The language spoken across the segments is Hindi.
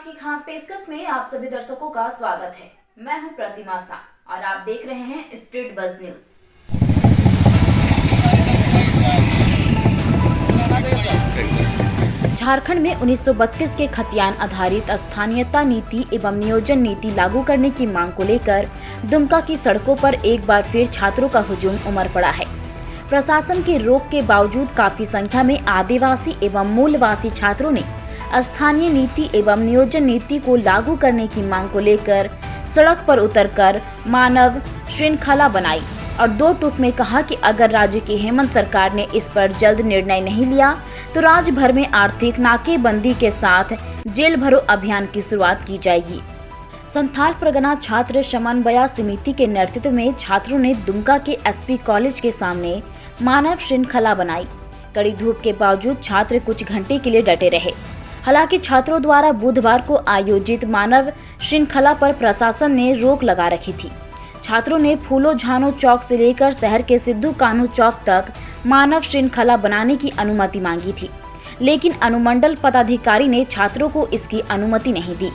की खास पेशकश में आप सभी दर्शकों का स्वागत है। मैं हूं प्रतिमा सा और आप देख रहे हैं स्ट्रीट बज़ न्यूज। झारखंड में 1932 के खतियान आधारित स्थानीयता नीति एवं नियोजन नीति लागू करने की मांग को लेकर दुमका की सड़कों पर एक बार फिर छात्रों का हुजूम उमड़ पड़ा है। प्रशासन की रोक के बावजूद काफी संख्या में आदिवासी एवं मूलवासी छात्रों ने स्थानीय नीति एवं नियोजन नीति को लागू करने की मांग को लेकर सड़क पर उतरकर मानव श्रृंखला बनाई और दो टूक में कहा कि अगर राज्य की हेमंत सरकार ने इस पर जल्द निर्णय नहीं लिया तो राज्य भर में आर्थिक नाकेबंदी के साथ जेल भरो अभियान की शुरुआत की जाएगी। संथाल परगना छात्र समन्वय समिति के नेतृत्व में छात्रों ने दुमका के एसपी कॉलेज के सामने मानव श्रृंखला बनाई। कड़ी धूप के बावजूद छात्र कुछ घंटे के लिए डटे रहे। हालांकि छात्रों द्वारा बुधवार को आयोजित मानव श्रृंखला पर प्रशासन ने रोक लगा रखी थी। छात्रों ने फूलो झानो चौक से लेकर शहर के सिद्धू कान्हू चौक तक मानव श्रृंखला बनाने की अनुमति मांगी थी, लेकिन अनुमंडल पदाधिकारी ने छात्रों को इसकी अनुमति नहीं दी।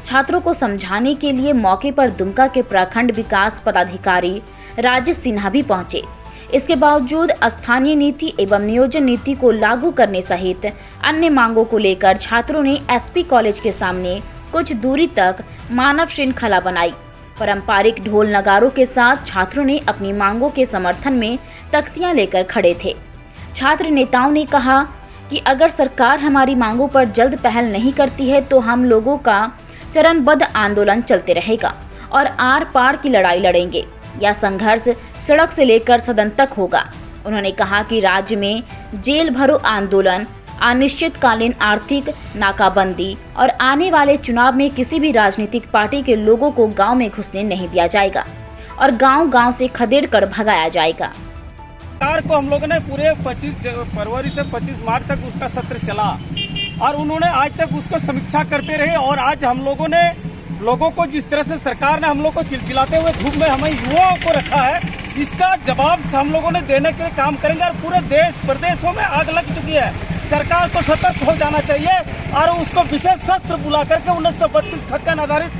छात्रों को समझाने के लिए मौके पर दुमका के प्रखंड विकास पदाधिकारी राजेश सिन्हा भी पहुंचे। इसके बावजूद स्थानीय नीति एवं नियोजन नीति को लागू करने सहित अन्य मांगों को लेकर छात्रों ने एसपी कॉलेज के सामने कुछ दूरी तक मानव श्रृंखला बनाई। पारंपरिक ढोल नगारों के साथ छात्रों ने अपनी मांगों के समर्थन में तख्तियां लेकर खड़े थे। छात्र नेताओं ने कहा कि अगर सरकार हमारी मांगों पर जल्द पहल नहीं करती है तो हम लोगों का चरणबद्ध आंदोलन चलते रहेगा और आर पार की लड़ाई लड़ेंगे। यह संघर्ष सड़क से लेकर सदन तक होगा। उन्होंने कहा कि राज्य में जेल भरो आंदोलन, अनिश्चितकालीन आर्थिक नाकाबंदी और आने वाले चुनाव में किसी भी राजनीतिक पार्टी के लोगों को गांव में घुसने नहीं दिया जाएगा और गांव-गांव से खदेड़ कर भगाया जाएगा। सरकार को हम लोगों ने पूरे 25 फरवरी से 25 मार्च तक उसका सत्र चला और उन्होंने आज तक उसको समीक्षा करते रहे और आज हम लोगों ने लोगों को जिस तरह से सरकार ने हम लोग को चिलचिलाते हुए धूप में हमें युवाओं को रखा है, इसका जवाब हम लोगों ने देने के लिए काम करेंगे। और पूरे देश प्रदेशों में आग लग चुकी है। सरकार को सतर्क हो जाना चाहिए और उसको विशेष सत्र बुला करके 1932 खतियान आधारित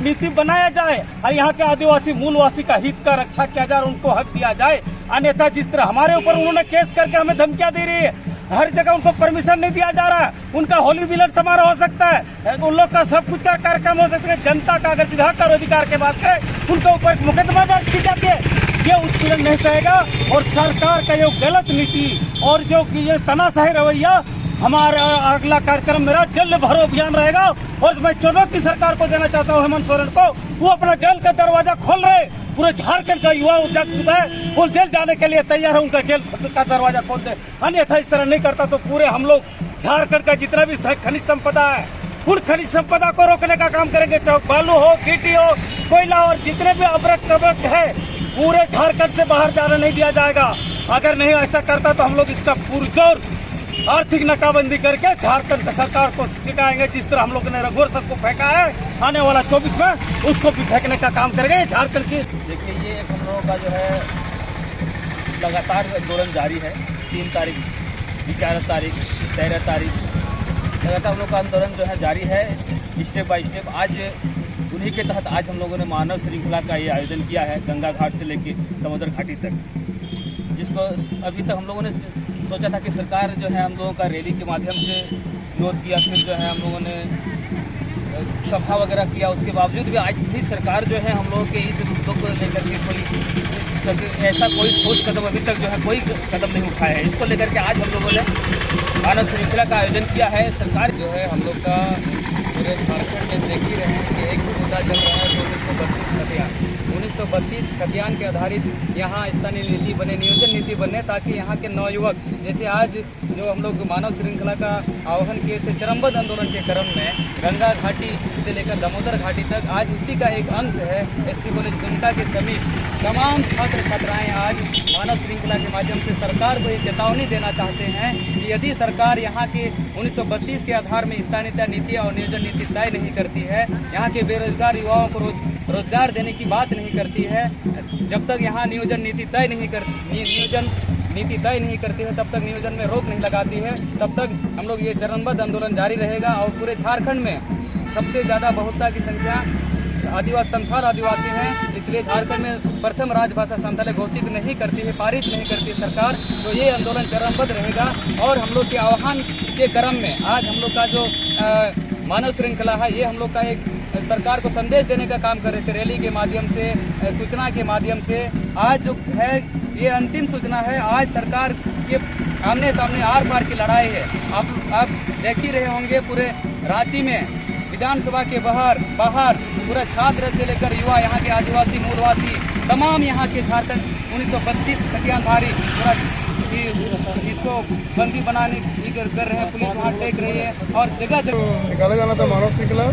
नीति बनाया जाए और यहाँ के आदिवासी मूलवासी का हित का रक्षा किया जाए और उनको हक दिया जाए। अन्यथा जिस तरह हमारे ऊपर उन्होंने केस करके हमें धमकियां दे रही है, हर जगह उनको परमिशन नहीं दिया जा रहा है। उनका होली मिलन समारोह हो सकता है, उन लोग का सब कुछ का कार्यक्रम हो सकता है। जनता का अगर विधायक का अधिकार की बात करें, उनके ऊपर मुकदमा दर्ज की जाती है। ये उत्पीड़न नहीं सहेगा और सरकार का ये गलत नीति और जो ये तनाशाही रवैया, हमारा अगला कार्यक्रम मेरा जेल भरो अभियान रहेगा। और मैं चुनौती सरकार को देना चाहता हूँ, हेमंत सोरेन को, वो अपना जेल का दरवाजा खोल रहे। पूरे झारखंड का युवा जग चुका है, वो जेल जाने के लिए तैयार है, उनका जेल का दरवाजा खोल दे। अन्यथा इस तरह नहीं करता तो पूरे हम लोग झारखंड का जितना भी खनिज संपदा है, उन खनिज संपदा को रोकने का काम करेंगे। चौक बालू हो, गिट्टी हो, कोयला और जितने भी अवरक्त है, पूरे झारखंड से बाहर जाने नहीं दिया जाएगा। अगर नहीं ऐसा करता तो हम लोग इसका पुरजोर आर्थिक नाकाबंदी करके झारखंड सरकार को सिखाएंगे। जिस तरह हम लोगों ने रघुवर सर को फेंका है, आने वाला 24 में उसको भी फेंकने का काम करेंगे झारखंड की। देखिए, ये एक हम लोगों का जो है लगातार आंदोलन जारी है। 3 तारीख, 11 तारीख, 13 तारीख लगातार हम लोग का आंदोलन जो है जारी है, स्टेप बाय स्टेप। आज उन्हीं के तहत आज हम लोगों ने मानव श्रृंखला का ये आयोजन किया है, गंगा घाट से लेकर दामोदर घाटी तक, जिसको अभी तक हम लोगों ने सोचा था कि सरकार जो है हम लोगों का रैली के माध्यम से विरोध किया, फिर जो है हम लोगों ने सभा वगैरह किया। उसके बावजूद भी आज भी सरकार जो है हम लोगों के इस मुद्दों को लेकर के कोई ऐसा कोई ठोस कदम अभी तक जो है कोई कदम नहीं उठाया है। इसको लेकर के आज हम लोगों ने मानव श्रृंखला का आयोजन किया है। सरकार जो है हम लोग का पूरे झारखंड में देख ही रहे हैं कि एक मुद्दा चल रहा है, 1932 खतियान के आधारित यहाँ स्थानीय नीति बने, नियोजन नीति बने, ताकि यहाँ के नवयुवक, जैसे आज जो हम लोग मानव श्रृंखला का आह्वान किए थे चरणबद्ध आंदोलन के क्रम में गंगा घाटी से लेकर दामोदर घाटी तक, आज उसी का एक अंश है। एसपी कॉलेज दुमका के समीप तमाम छात्र छात्राएं आज मानव श्रृंखला के माध्यम से सरकार को ये चेतावनी देना चाहते हैं कि यदि सरकार यहाँ के 1932 के आधार में स्थानीयता नीति और नियोजन नीति तय नहीं करती है, यहाँ के बेरोजगार युवाओं को रोजगार देने की बात नहीं करती है, जब तक यहाँ नियोजन नीति तय नहीं करती है, तब तक नियोजन में रोक नहीं लगाती है, तब तक हम लोग ये चरणबद्ध आंदोलन जारी रहेगा और पूरे झारखंड में सबसे ज़्यादा बहुलता की संख्या संथाल आदिवासी हैं, इसलिए झारखंड में प्रथम राजभाषा संथाली घोषित नहीं करती है, पारित नहीं करती है सरकार, तो ये आंदोलन चरणबद्ध रहेगा। और हम लोग के आह्वान के क्रम में आज हम लोग का जो मानव श्रृंखला है, ये हम लोग का एक सरकार को संदेश देने का काम कर रहे थे, रैली के माध्यम से, सूचना के माध्यम से। आज जो है ये अंतिम सूचना है। आज सरकार के आमने सामने आर पार की लड़ाई है। आप देख ही रहे होंगे, पूरे रांची में विधानसभा के बाहर पूरा छात्र से लेकर युवा, यहाँ के आदिवासी मूलवासी, तमाम यहाँ के झारखंड 1932 खतियानधारी पूरा इसको बंदी बनाने की कर रहे हैं। पुलिस वहाँ टेक रही है और जगह जगह निकाला जाना था मानव श्रृंखला,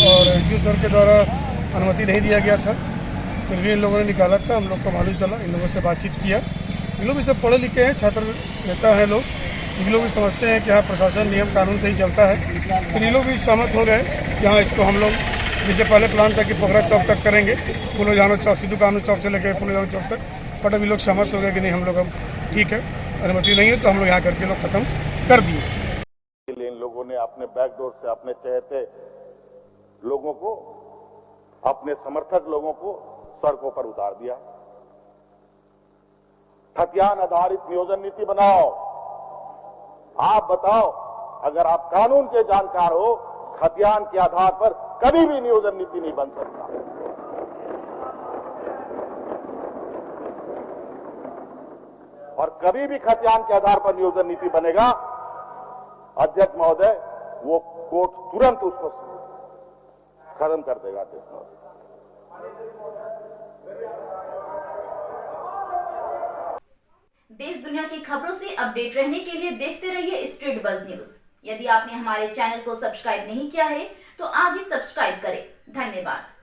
और एसडीओ सर के द्वारा अनुमति नहीं दिया गया था, फिर भी इन लोगों ने निकाला था। हम लोग को मालूम चला, इन लोगों से बातचीत किया। इन लोग भी सब पढ़े लिखे हैं, छात्र नेता हैं लोग, इन लोग भी समझते हैं कि हाँ प्रशासन नियम कानून से ही चलता है। फिर ये लोग भी सहमत हो गए कि हाँ इसको हम लोग, जैसे पहले प्लान था कि पोखरा चौक तक करेंगे, फूलोजानो चौक, सिद्धू कानून चौक से लेकर फूलोजानो चौक तक, बट अभी लोग सहमत हो गए कि नहीं हम लोग अब ठीक है, अनुमति नहीं है तो हम लोग यहाँ करके लोग खत्म कर दिए। इन लोगों ने अपने बैकडोर से अपने चहेते लोगों को, अपने समर्थक लोगों को सड़कों पर उतार दिया। खतियान आधारित नियोजन नीति बनाओ। आप बताओ, अगर आप कानून के जानकार हो, खतियान के आधार पर कभी भी नियोजन नीति नहीं बन सकता। और कभी भी खतियान के आधार पर नियोजन नीति बनेगा, अध्यक्ष महोदय, वो कोर्ट तुरंत उसको खत्म कर देगा। देश दुनिया की खबरों से अपडेट रहने के लिए देखते रहिए स्ट्रीट बज़ न्यूज। यदि आपने हमारे चैनल को सब्सक्राइब नहीं किया है तो आज ही सब्सक्राइब करें। धन्यवाद।